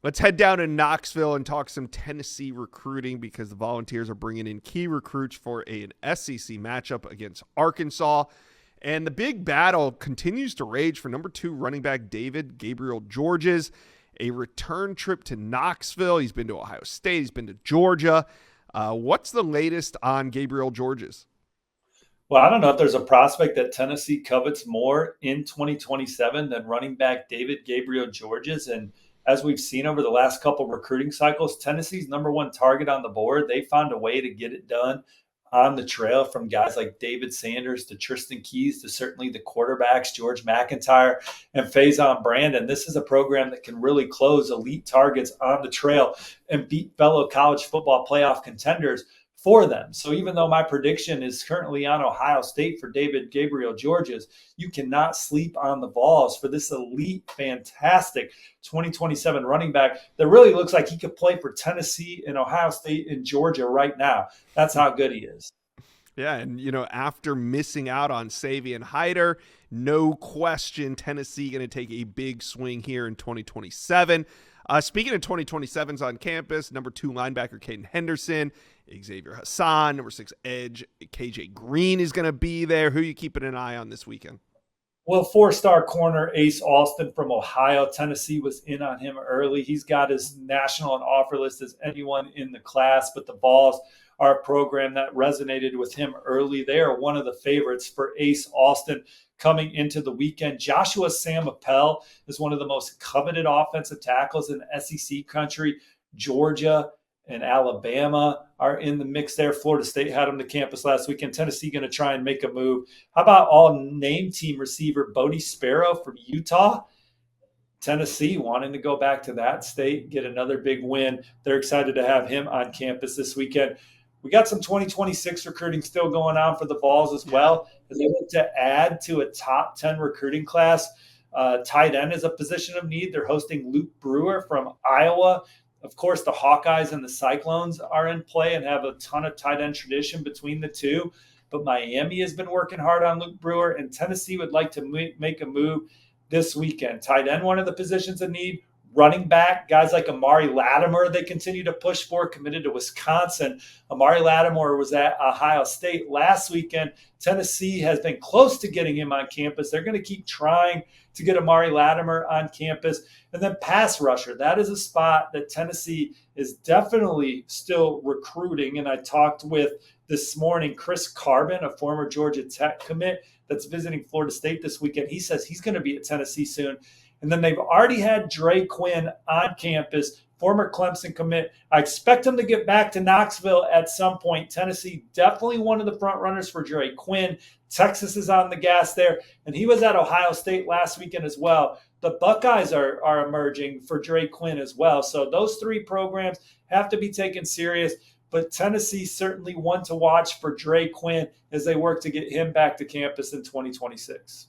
Let's head down to Knoxville and talk some Tennessee recruiting because the Volunteers are bringing in key recruits for an SEC matchup against Arkansas. And the big battle continues to rage for number 2 running back David Gabriel Georges. A return trip to Knoxville. He's been to Ohio State. He's been to Georgia. What's the latest on Gabriel Georges? Well, I don't know if there's a prospect that Tennessee covets more in 2027 than running back David Gabriel Georges. And as we've seen over the last couple recruiting cycles, Tennessee's number one target on the board. They found a way to get it done on the trail, from guys like David Sanders to Tristan Keys to certainly the quarterbacks, George McIntyre and Faison Brandon. This is a program that can really close elite targets on the trail and beat fellow college football playoff contenders for them. So even though my prediction is currently on Ohio State for David Gabriel Georges, you cannot sleep on the Vols for this elite, fantastic 2027 running back that really looks like he could play for Tennessee and Ohio State and Georgia right now. That's how good he is. Yeah, and after missing out on Savion Hyder, no question Tennessee going to take a big swing here in 2027. Speaking of 2027s on campus, number 2 linebacker Caden Henderson, Xavier Hassan, number 6 edge KJ Green is going to be there. Who are you keeping an eye on this weekend? Well, 4-star corner Ace Austin from Ohio. Tennessee was in on him early. He's got as national and offer list as anyone in the class, but the Vols are a program that resonated with him early. They are one of the favorites for Ace Austin coming into the weekend. Joshua Sam Appel is one of the most coveted offensive tackles in SEC country. Georgia and Alabama are in the mix there. Florida State had him to campus last weekend. Tennessee going to try and make a move. How about all-name team receiver Bodie Sparrow from Utah? Tennessee wanting to go back to that state, get another big win. They're excited to have him on campus this weekend. We got some 2026 recruiting still going on for the Vols as well, as they look to add to a top 10 recruiting class. Tight end is a position of need. They're hosting Luke Brewer from Iowa. Of course, the Hawkeyes and the Cyclones are in play and have a ton of tight end tradition between the two. But Miami has been working hard on Luke Brewer, and Tennessee would like to make a move this weekend. Tight end, one of the positions of need. Running back, guys like Amari Lattimore, they continue to push for, committed to Wisconsin. Amari Lattimore was at Ohio State last weekend. Tennessee has been close to getting him on campus. They're going to keep trying to get Amari Lattimore on campus. And then pass rusher, that is a spot that Tennessee is definitely still recruiting. And I talked with this morning Chris Carbon, a former Georgia Tech commit that's visiting Florida State this weekend. He says he's going to be at Tennessee soon. And then they've already had Dre Quinn on campus, former Clemson commit. I expect him to get back to Knoxville at some point. Tennessee, definitely one of the front runners for Dre Quinn. Texas is on the gas there. And he was at Ohio State last weekend as well. The Buckeyes are emerging for Dre Quinn as well. So those 3 programs have to be taken serious. But Tennessee certainly one to watch for Dre Quinn as they work to get him back to campus in 2026.